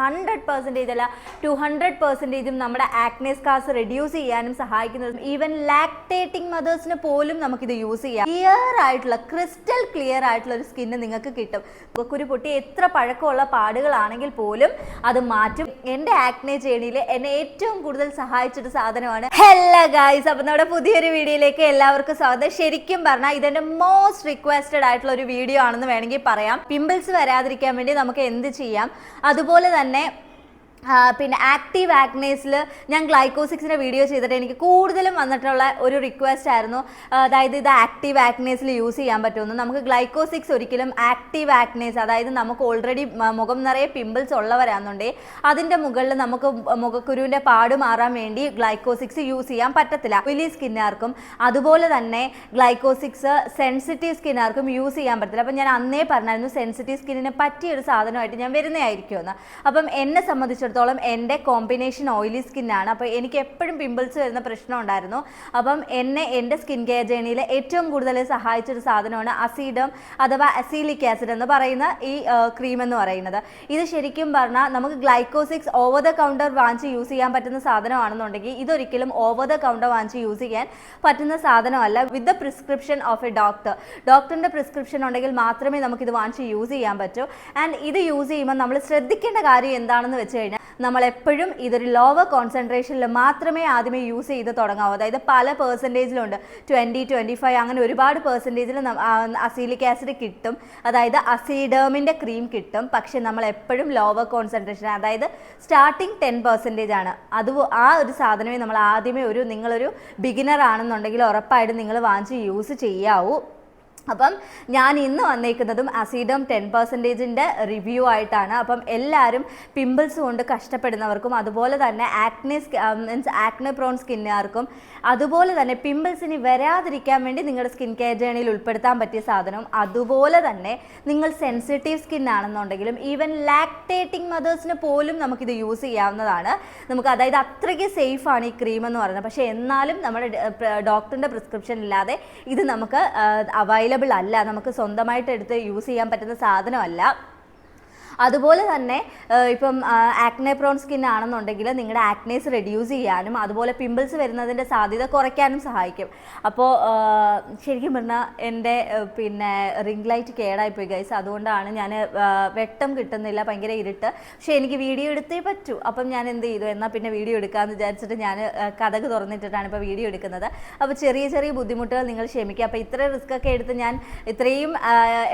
100% അല്ല 200% നമ്മുടെ acne scars reduce ചെയ്യാനും സഹായിക്കുന്നത്. ഈവൻ ലാക്ടേറ്റിംഗ് മദേഴ്സിന് പോലും നമുക്കിത് യൂസ് ചെയ്യാം. ക്രിസ്റ്റൽ ക്ലിയർ ആയിട്ടുള്ള ഒരു സ്കിന്ന് നിങ്ങൾക്ക് കിട്ടും. കുരു പൊട്ടി എത്ര പഴക്കമുള്ള പാടുകളാണെങ്കിൽ പോലും അത് മാറ്റും. എൻ്റെ ആക്നെ ജേണിയിൽ എന്നെ ഏറ്റവും കൂടുതൽ സഹായിച്ചൊരു സാധനമാണ്. ഹലോ ഗൈസ്, അപ്പം നമ്മുടെ പുതിയൊരു വീഡിയോയിലേക്ക് എല്ലാവർക്കും സ്വാഗതം. ശരിക്കും പറഞ്ഞാൽ ഇതെൻ്റെ മോസ്റ്റ് റിക്വസ്റ്റഡ് ആയിട്ടുള്ള ഒരു വീഡിയോ ആണെന്ന് വേണമെങ്കിൽ പറയാം. പിമ്പിൾസ് വരാതിരിക്കാൻ വേണ്ടി നമുക്ക് എന്ത് ചെയ്യാം, അതുപോലെ തന്നെ പിന്നെ ആക്റ്റീവ് ആക്നേസിൽ ഞാൻ ഗ്ലൈക്കോസിക്സിൻ്റെ വീഡിയോ ചെയ്തിട്ട് എനിക്ക് കൂടുതലും വന്നിട്ടുള്ള ഒരു റിക്വസ്റ്റ് ആയിരുന്നു, അതായത് ഇത് ആക്റ്റീവ് ആക്നേസിൽ യൂസ് ചെയ്യാൻ പറ്റുമെന്ന്. നമുക്ക് ഗ്ലൈക്കോസിക്സ് ഒരിക്കലും ആക്റ്റീവ് ആക്നേസ്, അതായത് നമുക്ക് ഓൾറെഡി മുഖം നിറയെ പിമ്പിൾസ് ഉള്ളവരാണെന്നുണ്ടെങ്കിൽ അതിൻ്റെ മുകളിൽ നമുക്ക് മുഖക്കുരുവിൻ്റെ പാട് മാറാൻ വേണ്ടി ഗ്ലൈക്കോസിക്സ് യൂസ് ചെയ്യാൻ പറ്റത്തില്ല. ഓയിലി സ്കിന്നുകാർക്കും അതുപോലെ തന്നെ ഗ്ലൈക്കോസിക്സ് സെൻസിറ്റീവ് സ്കിന്നുകാർക്കും യൂസ് ചെയ്യാൻ പറ്റത്തില്ല. അപ്പം ഞാൻ അന്നേ പറഞ്ഞായിരുന്നു സെൻസിറ്റീവ് സ്കിന്നിന് പറ്റിയൊരു സാധനമായിട്ട് ഞാൻ വരുന്നതായിരിക്കുമെന്ന്. അപ്പം എന്നെ സംബന്ധിച്ചിടത്തോളം എൻ്റെ കോമ്പിനേഷൻ ഓയിലി സ്കിന്നാണ്. അപ്പോൾ എനിക്ക് എപ്പോഴും പിമ്പിൾസ് വരുന്ന പ്രശ്നം ഉണ്ടായിരുന്നു. അപ്പം എൻ്റെ സ്കിൻ കെയർ ജേണിയിൽ ഏറ്റവും കൂടുതൽ സഹായിച്ചൊരു സാധനമാണ് അസീഡം അഥവാ അസീലിക് ആസിഡ് എന്ന് പറയുന്ന ഈ ക്രീം എന്ന് പറയുന്നത്. ഇത് ശരിക്കും പറഞ്ഞാൽ നമുക്ക് ഗ്ലൈക്കോസിക്സ് ഓവർ ദ കൗണ്ടർ വാങ്ങിച്ച് യൂസ് ചെയ്യാൻ പറ്റുന്ന സാധനമാണെന്നുണ്ടെങ്കിൽ ഇതൊരിക്കലും ഓവർ ദ കൗണ്ടർ വാങ്ങിച്ച് യൂസ് ചെയ്യാൻ പറ്റുന്ന സാധനമല്ല. With the prescription of A ഡോക്ടറിൻ്റെ പ്രിസ്ക്രിപ്ഷൻ ഉണ്ടെങ്കിൽ മാത്രമേ നമുക്കിത് വാങ്ങിച്ച് യൂസ് ചെയ്യാൻ പറ്റൂ. ആൻഡ് ഇത് യൂസ് ചെയ്യുമ്പോൾ നമ്മൾ ശ്രദ്ധിക്കേണ്ട കാര്യം എന്താണെന്ന് വെച്ച് കഴിഞ്ഞാൽ, നമ്മളെപ്പോഴും ഇതൊരു ലോവർ കോൺസെൻട്രേഷനിൽ മാത്രമേ ആദ്യമേ യൂസ് ചെയ്ത് തുടങ്ങാവൂ. അതായത് പല പെർസെൻറ്റേജിലുണ്ട്, 20, 25 അങ്ങനെ ഒരുപാട് പെർസെൻറ്റേജിൽ അസീലിക് ആസിഡ് കിട്ടും, അതായത് അസീഡേമിൻ്റെ ക്രീം കിട്ടും. പക്ഷെ നമ്മൾ എപ്പോഴും ലോവർ കോൺസെൻട്രേഷൻ, അതായത് സ്റ്റാർട്ടിങ് 10% ആണ്. ആ ഒരു സാധനമേ നമ്മൾ ആദ്യമേ നിങ്ങളൊരു ബിഗിനർ ആണെന്നുണ്ടെങ്കിൽ ഉറപ്പായിട്ടും നിങ്ങൾ വാങ്ങിച്ച് യൂസ് ചെയ്യാവൂ. അപ്പം ഞാൻ ഇന്ന് വന്നേക്കുന്നതും അസീഡം 10%ൻ്റെ റിവ്യൂ ആയിട്ടാണ്. അപ്പം എല്ലാവരും പിമ്പിൾസ് കൊണ്ട് കഷ്ടപ്പെടുന്നവർക്കും അതുപോലെ തന്നെ ആക്നെ പ്രോൺ സ്കിന്നുകാർക്കും അതുപോലെ തന്നെ പിമ്പിൾസിന് വരാതിരിക്കാൻ വേണ്ടി നിങ്ങളുടെ സ്കിൻ കെയർ ജേണിയിൽ ഉൾപ്പെടുത്താൻ പറ്റിയ സാധനവും, അതുപോലെ തന്നെ നിങ്ങൾ സെൻസിറ്റീവ് സ്കിൻ ആണെന്നുണ്ടെങ്കിലും ഈവൻ ലാക്ടേറ്റിംഗ് മദേഴ്സിന് പോലും നമുക്കിത് യൂസ് ചെയ്യാവുന്നതാണ്. നമുക്ക് അതായത് അത്രയ്ക്ക് സേഫാണ് ഈ ക്രീം എന്ന് പറയുന്നത്. പക്ഷേ എന്നാലും നമ്മുടെ ഡോക്ടറിൻ്റെ പ്രിസ്ക്രിപ്ഷൻ ഇല്ലാതെ ഇത് നമുക്ക് അവൈലബിൾ അല്ല, നമുക്ക് സ്വന്തമായിട്ട് എടുത്ത് യൂസ് ചെയ്യാൻ പറ്റുന്ന സാധനമല്ല. അതുപോലെ തന്നെ ഇപ്പം ആക്നെ പ്രോൺ സ്കിൻ ആണെന്നുണ്ടെങ്കിൽ നിങ്ങളുടെ ആക്നേസ് റെഡ്യൂസ് ചെയ്യാനും അതുപോലെ പിമ്പിൾസ് വരുന്നതിൻ്റെ സാധ്യത കുറയ്ക്കാനും സഹായിക്കും. അപ്പോൾ ശരിക്കും പറഞ്ഞാൽ എൻ്റെ പിന്നെ റിംഗ് ലൈറ്റ് കേടായിപ്പോയി ഗൈസ്, അതുകൊണ്ടാണ് ഞാൻ വെട്ടം കിട്ടുന്നില്ല, ഭയങ്കര ഇരുട്ട്. പക്ഷേ എനിക്ക് വീഡിയോ എടുത്തേ പറ്റൂ. അപ്പം ഞാൻ എന്ത് ചെയ്തു, എന്നാൽ പിന്നെ വീഡിയോ എടുക്കാമെന്ന് വിചാരിച്ചിട്ട് ഞാൻ കഥക് തുറന്നിട്ടിട്ടാണ് ഇപ്പോൾ വീഡിയോ എടുക്കുന്നത്. അപ്പോൾ ചെറിയ ചെറിയ ബുദ്ധിമുട്ടുകൾ നിങ്ങൾ ക്ഷമിക്കുക. അപ്പോൾ ഇത്രയും റിസ്ക് ഒക്കെ എടുത്ത് ഞാൻ ഇത്രയും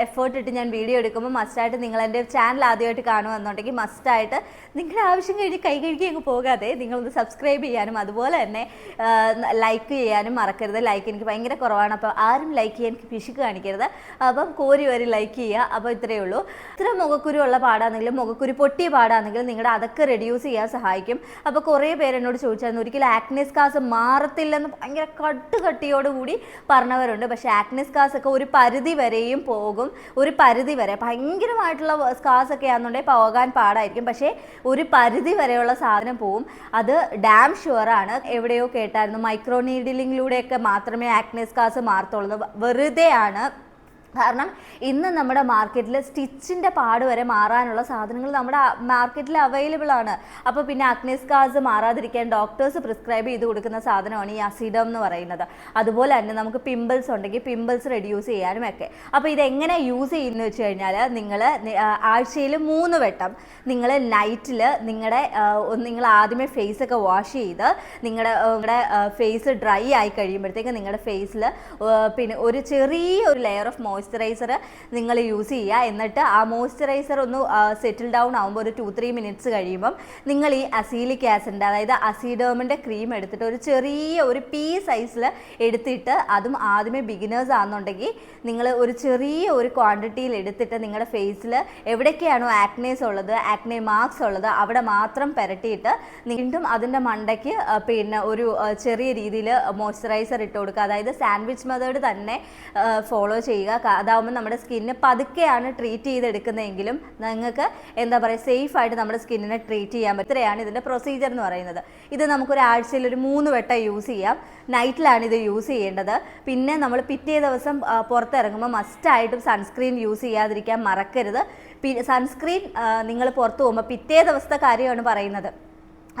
എഫേർട്ട് ഇട്ട് ഞാൻ വീഡിയോ എടുക്കുമ്പോൾ മസ്റ്റായിട്ട് നിങ്ങൾ എൻ്റെ ചാനൽ ആദ്യമായിട്ട് കാണുമെന്നുണ്ടെങ്കിൽ മസ്റ്റായിട്ട് നിങ്ങളുടെ ആവശ്യം കഴിഞ്ഞ് കൈ കഴുകി അങ്ങ് പോകാതെ നിങ്ങളൊന്ന് സബ്സ്ക്രൈബ് ചെയ്യാനും അതുപോലെ തന്നെ ലൈക്ക് ചെയ്യാനും മറക്കരുത്. ലൈക്ക് എനിക്ക് ഭയങ്കര കുറവാണ്, അപ്പോൾ ആരും ലൈക്ക് ചെയ്യാൻ എനിക്ക് പിശുക്ക് കാണിക്കരുത്. അപ്പം കോരി വരി ലൈക്ക് ചെയ്യുക. അപ്പോൾ ഇത്രയേ ഉള്ളൂ. ഇത്ര മുഖക്കുരു ഉള്ള പാടാണെങ്കിലും മുഖക്കുരു പൊട്ടിയ പാടാണെങ്കിലും നിങ്ങളുടെ അതൊക്കെ റെഡ്യൂസ് ചെയ്യാൻ സഹായിക്കും. അപ്പോൾ കുറേ പേര് എന്നോട് ചോദിച്ചായിരുന്നു, ഒരിക്കലും ആക്നെ സ്കാർസ് മാറത്തില്ലെന്ന് ഭയങ്കര കട്ടിയോടുകൂടി പറഞ്ഞവരുണ്ട്. പക്ഷേ ആക്നെ സ്കാർസ് ഒക്കെ ഒരു പരിധി വരെയും പോകും. ഒരു പരിധി വരെ ഭയങ്കരമായിട്ടുള്ള സ്കാർസ് ഒക്കെ ആണെന്നുണ്ടെങ്കിൽ പോകാൻ പാടായിരിക്കും. പക്ഷേ ഒരു പരിധി വരെയുള്ള സാധനം പോവും, അത് ഡാം ഷുവറാണ്. എവിടെയോ കേട്ടായിരുന്നു മൈക്രോ നീഡിലിങ്ങിലൂടെയൊക്കെ മാത്രമേ ആക്നെ സ്കാർസ് മാറത്തുള്ളൂ. വെറുതെ ആണ്. കാരണം ഇന്ന് നമ്മുടെ മാർക്കറ്റിൽ സ്റ്റിച്ചിൻ്റെ പാട് വരെ മാറാനുള്ള സാധനങ്ങൾ നമ്മുടെ മാർക്കറ്റിൽ അവൈലബിൾ ആണ്. അപ്പോൾ പിന്നെ ആക്നെ സ്കാർസ് മാറാതിരിക്കാൻ ഡോക്ടേഴ്സ് പ്രിസ്ക്രൈബ് ചെയ്ത് കൊടുക്കുന്ന സാധനമാണ് ഈ അസീഡം എന്ന് പറയുന്നത്. അതുപോലെ തന്നെ നമുക്ക് പിമ്പിൾസ് ഉണ്ടെങ്കിൽ പിമ്പിൾസ് റെഡ്യൂസ് ചെയ്യാനും ഒക്കെ. അപ്പോൾ ഇതെങ്ങനെ യൂസ് ചെയ്യുന്നത് വെച്ച് കഴിഞ്ഞാൽ, നിങ്ങൾ ആഴ്ചയിൽ 3 വട്ടം നിങ്ങൾ നൈറ്റിൽ നിങ്ങൾ ആദ്യമേ ഫേസൊക്കെ വാഷ് ചെയ്ത് നിങ്ങളുടെ ഫേസ് ഡ്രൈ ആയി കഴിയുമ്പോഴത്തേക്ക് നിങ്ങളുടെ ഫേസിൽ പിന്നെ ഒരു ചെറിയൊരു ലെയർ ഓഫ് മോയ്സ്ചറൈസർ നിങ്ങൾ യൂസ് ചെയ്യുക. എന്നിട്ട് ആ മോയ്സ്ചറൈസർ ഒന്ന് സെറ്റിൽ ഡൗൺ ആകുമ്പോൾ ഒരു 2-3 മിനിറ്റ്സ് കഴിയുമ്പം നിങ്ങൾ ഈ അസീലിക് ആസിഡിൻ്റെ അതായത് അസീഡേമിൻ്റെ ക്രീം എടുത്തിട്ട് ഒരു ചെറിയ പീ സൈസിൽ എടുത്തിട്ട്, അതും ആദ്യമേ ബിഗിനേഴ്സ് ആണെന്നുണ്ടെങ്കിൽ നിങ്ങൾ ഒരു ചെറിയ ക്വാണ്ടിറ്റിയിൽ എടുത്തിട്ട് നിങ്ങളുടെ ഫേസിൽ എവിടേക്കാണോ ആക്നേസ് ഉള്ളത്, ആക്നെ മാർക്സ് ഉള്ളത്, അവിടെ മാത്രം പുരട്ടിയിട്ട് വീണ്ടും അതിൻ്റെ മണ്ടയ്ക്ക് പിന്നെ ഒരു ചെറിയ രീതിയിൽ മോയ്സ്ചറൈസർ ഇട്ട് കൊടുക്കുക. അതായത് സാൻഡ്വിച്ച് മെത്തേഡ് തന്നെ ഫോളോ ചെയ്യുക. അതാവുമ്പോൾ നമ്മുടെ സ്കിന്നിന് പതുക്കെയാണ് ട്രീറ്റ് ചെയ്തെടുക്കുന്നതെങ്കിലും നിങ്ങൾക്ക് എന്താ പറയുക സേഫ് ആയിട്ട് നമ്മുടെ സ്കിന്നിനെ ട്രീറ്റ് ചെയ്യാൻ പറ്റും. ഇത്രയാണ് ഇതിൻ്റെ പ്രൊസീജിയർ എന്ന് പറയുന്നത്. ഇത് നമുക്കൊരാഴ്ചയിൽ ഒരു 3 വട്ടം യൂസ് ചെയ്യാം. നൈറ്റിലാണ് ഇത് യൂസ് ചെയ്യേണ്ടത്. പിന്നെ നമ്മൾ പിറ്റേ ദിവസം പുറത്തിറങ്ങുമ്പോൾ മസ്റ്റായിട്ടും സൺസ്ക്രീൻ യൂസ് ചെയ്യാതിരിക്കാൻ മറക്കരുത്. സൺസ്ക്രീൻ നിങ്ങൾ പുറത്ത് പോകുമ്പോൾ പിറ്റേ ദിവസത്തെ കാര്യമാണ് പറയുന്നത്,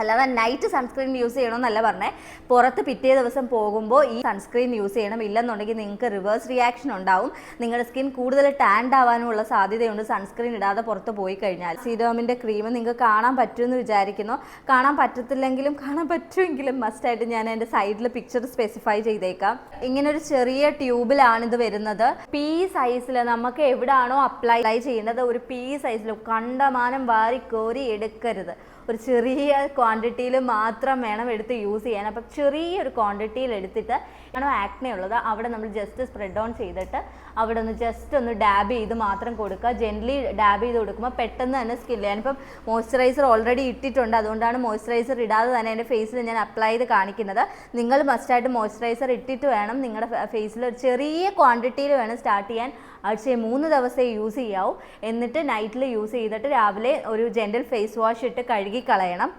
അല്ലാതെ നൈറ്റ് സൺസ്ക്രീൻ യൂസ് ചെയ്യണമെന്നല്ല പറഞ്ഞേ. പുറത്ത് പിറ്റേ ദിവസം പോകുമ്പോൾ ഈ സൺസ്ക്രീൻ യൂസ് ചെയ്യണം. ഇല്ലെന്നുണ്ടെങ്കിൽ നിങ്ങൾക്ക് റിവേഴ്സ് റിയാക്ഷൻ ഉണ്ടാവും. നിങ്ങളുടെ സ്കിൻ കൂടുതൽ ടാൻഡ് ആവാനുള്ള സാധ്യതയുണ്ട് സൺസ്ക്രീൻ ഇടാതെ പുറത്ത് പോയി കഴിഞ്ഞാൽ. സീഡോമിൻ്റെ ക്രീം നിങ്ങൾക്ക് കാണാൻ പറ്റുമെന്ന് വിചാരിക്കുന്നു. കാണാൻ പറ്റത്തില്ലെങ്കിലും കാണാൻ പറ്റുമെങ്കിലും മസ്റ്റായിട്ട് ഞാൻ എൻ്റെ സൈഡിൽ പിക്ചർ സ്പെസിഫൈ ചെയ്തേക്കാം. ഇങ്ങനെ ഒരു ചെറിയ ട്യൂബിലാണ് ഇത് വരുന്നത്. പി സൈസിൽ നമുക്ക് എവിടെയാണോ അപ്ലൈ ചെയ്യേണ്ടത് ഒരു പി സൈസിൽ കണ്ടമാനം വാരി കോരി എടുക്കരുത്. ഒരു ചെറിയ ക്വാണ്ടിറ്റിയിൽ മാത്രം വേണം എടുത്ത് യൂസ് ചെയ്യാൻ. അപ്പം ചെറിയൊരു ക്വാണ്ടിറ്റിയിൽ എടുത്തിട്ട് ആണോ ആക്നെ ഉള്ളത് അവിടെ നമ്മൾ ജസ്റ്റ് സ്പ്രെഡ് ഓൺ ചെയ്തിട്ട് അവിടെ ഒന്ന് ജസ്റ്റ് ഒന്ന് ഡാബ് ചെയ്ത് മാത്രം കൊടുക്കുക. ജെന്റ്ലി ഡാബ് ചെയ്ത് കൊടുക്കുമ്പോൾ പെട്ടെന്ന് തന്നെ സ്കിന്നിൽ, ഞാനിപ്പം മോയ്സ്ചറൈസർ ഓൾറെഡി ഇട്ടിട്ടുണ്ട്, അതുകൊണ്ടാണ് മോയ്സ്ചറൈസർ ഇടാതെ തന്നെ എൻ്റെ ഫേസിൽ ഞാൻ അപ്ലൈ ചെയ്ത് കാണിക്കുന്നത്. നിങ്ങൾ മസ്റ്റായിട്ട് മോയ്സ്ചറൈസർ ഇട്ടിട്ട് വേണം നിങ്ങളുടെ ഫേസിൽ ഒരു ചെറിയ ക്വാണ്ടിറ്റിയിൽ വേണം സ്റ്റാർട്ട് ചെയ്യാൻ. ആഴ്ചയിൽ 3 ദിവസമേ യൂസ് ചെയ്യാവൂ. എന്നിട്ട് നൈറ്റിൽ യൂസ് ചെയ്തിട്ട് രാവിലെ ഒരു ജെന്റിൽ ഫേസ് വാഷ് ഇട്ട് കഴുകി കളയണം.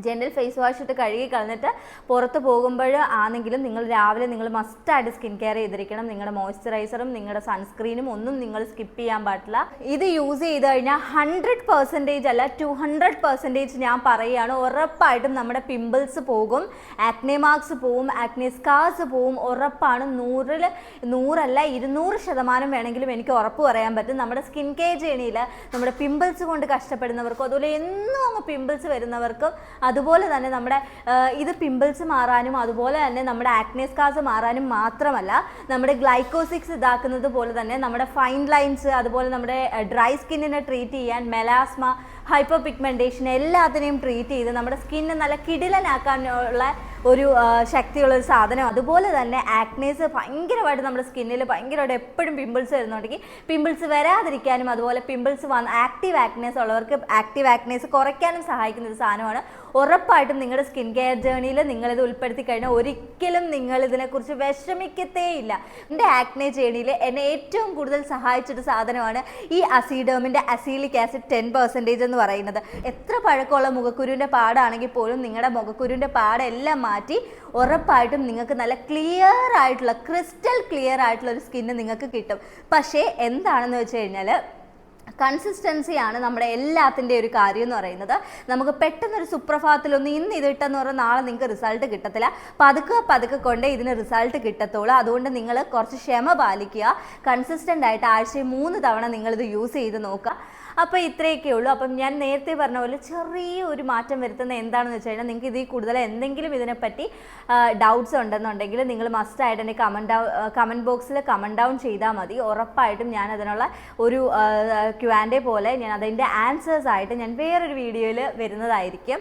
ജെന്റിൽ ഫേസ് വാഷ് ഇട്ട് കഴുകി കളഞ്ഞിട്ട് പുറത്ത് പോകുമ്പോൾ ആണെങ്കിലും നിങ്ങൾ രാവിലെ നിങ്ങൾ മസ്റ്റായിട്ട് സ്കിൻ കെയർ ചെയ്തിരിക്കണം. നിങ്ങളുടെ മോയ്സ്ചറൈസറും നിങ്ങളുടെ സൺസ്ക്രീനും ഒന്നും നിങ്ങൾ സ്കിപ്പ് ചെയ്യാൻ പാടില്ല. ഇത് യൂസ് ചെയ്ത് കഴിഞ്ഞാൽ 100% അല്ല 200% ഞാൻ പറയുകയാണ്, ഉറപ്പായിട്ടും നമ്മുടെ പിമ്പിൾസ് പോകും, ആക്നെ മാർക്സ് പോവും, ആക്നെ സ്കാർസ് പോവും. ഉറപ്പാണ്. 100-ൽ 100 അല്ല 200% വേണമെങ്കിലും എനിക്ക് ഉറപ്പ് പറയാൻ പറ്റും. നമ്മുടെ സ്കിൻ കെയർ ജേണിയിൽ നമ്മുടെ പിമ്പിൾസ് കൊണ്ട് കഷ്ടപ്പെടുന്നവർക്കും അതുപോലെ എന്നും അങ്ങ് പിമ്പിൾസ് വരുന്നവർക്കും അതുപോലെ തന്നെ നമ്മുടെ ഇത് പിമ്പിൾസ് മാറാനും അതുപോലെ തന്നെ നമ്മുടെ ആക്നെ സ്കാർസ് മാറാനും മാത്രമല്ല നമ്മുടെ ഗ്ലൈക്കോസിക്സ് ഇതാക്കുന്നത് പോലെ തന്നെ നമ്മുടെ ഫൈൻ ലൈൻസ് അതുപോലെ നമ്മുടെ ഡ്രൈ സ്കിന്നിനെ ട്രീറ്റ് ചെയ്യാൻ, മെലാസ്മ, ഹൈപ്പർ പിഗ്മെൻറ്റേഷൻ എല്ലാത്തിനെയും ട്രീറ്റ് ചെയ്ത് നമ്മുടെ സ്കിന്നെ നല്ല കിടിലനാക്കാനുള്ള ഒരു ശക്തിയുള്ളൊരു സാധനം. അതുപോലെ തന്നെ ആക്നേസ് ഭയങ്കരമായിട്ട് നമ്മുടെ സ്കിന്നിൽ ഭയങ്കരമായിട്ട് എപ്പോഴും പിമ്പിൾസ് വരുന്നുണ്ടെങ്കിൽ പിമ്പിൾസ് വരാതിരിക്കാനും അതുപോലെ പിമ്പിൾസ് ആക്റ്റീവ് ആക്നേസ് ഉള്ളവർക്ക് ആക്റ്റീവ് ആക്നേസ് കുറയ്ക്കാനും സഹായിക്കുന്ന ഒരു സാധനമാണ്. ഉറപ്പായിട്ടും നിങ്ങളുടെ സ്കിൻ കെയർ ജേണിയിൽ നിങ്ങളിത് ഉൾപ്പെടുത്തി കഴിഞ്ഞാൽ ഒരിക്കലും നിങ്ങൾ ഇതിനെക്കുറിച്ച് വിഷമിക്കത്തേയില്ല. എൻ്റെ ആക്നെ ജേണിയിൽ എന്നെ ഏറ്റവും കൂടുതൽ സഹായിച്ചൊരു സാധനമാണ് ഈ അസീഡേമിൻ്റെ അസീലിക് ആസിഡ് 10% എന്ന് പറയുന്നത്. എത്ര പഴക്കമുള്ള മുഖക്കുരുവിൻ്റെ പാടാണെങ്കിൽ പോലും നിങ്ങളുടെ മുഖക്കുരുവിൻ്റെ പാടെല്ലാം മാറ്റി ഉറപ്പായിട്ടും നിങ്ങൾക്ക് നല്ല ക്ലിയർ ആയിട്ടുള്ള ക്രിസ്റ്റൽ ക്ലിയർ ആയിട്ടുള്ള ഒരു സ്കിന്ന് നിങ്ങൾക്ക് കിട്ടും. പക്ഷേ എന്താണെന്ന് വെച്ച് കഴിഞ്ഞാൽ കൺസിസ്റ്റൻസിയാണ് നമ്മുടെ എല്ലാത്തിൻ്റെ ഒരു കാര്യം എന്ന് പറയുന്നത്. നമുക്ക് പെട്ടെന്നൊരു സുപ്രഭാതത്തിലൊന്നും ഇന്ന് ഇതിട്ടെന്ന് പറഞ്ഞാൽ നാളെ നിങ്ങൾക്ക് റിസൾട്ട് കിട്ടത്തില്ല. പതുക്കെ കൊണ്ടേ ഇതിന് റിസൾട്ട് കിട്ടത്തുള്ളൂ. അതുകൊണ്ട് നിങ്ങൾ കുറച്ച് ക്ഷമ പാലിക്കുക. കൺസിസ്റ്റൻ്റ് ആയിട്ട് ആഴ്ചയിൽ 3 തവണ നിങ്ങളിത് യൂസ് ചെയ്ത് നോക്കുക. അപ്പോൾ ഇത്രയൊക്കെ ഉള്ളൂ. അപ്പം ഞാൻ നേരത്തെ പറഞ്ഞ പോലെ ചെറിയൊരു മാറ്റം വരുത്തുന്നത് എന്താണെന്ന് വെച്ച് കഴിഞ്ഞാൽ നിങ്ങൾക്ക് ഇതിൽ കൂടുതൽ എന്തെങ്കിലും ഇതിനെപ്പറ്റി ഡൗട്ട്സ് ഉണ്ടെന്നുണ്ടെങ്കിൽ നിങ്ങൾ മസ്റ്റായിട്ട് എന്നെ കമൻറ്റ് ബോക്സിൽ കമൻറ്റ് ഡൗൺ ചെയ്താൽ മതി. ഉറപ്പായിട്ടും ഞാൻ അതിനുള്ള ഒരു Q&A പോലെ ഞാൻ അതിൻ്റെ ആൻസേഴ്സ് ആയിട്ട് ഞാൻ വേറൊരു വീഡിയോയിൽ വരുന്നതായിരിക്കും.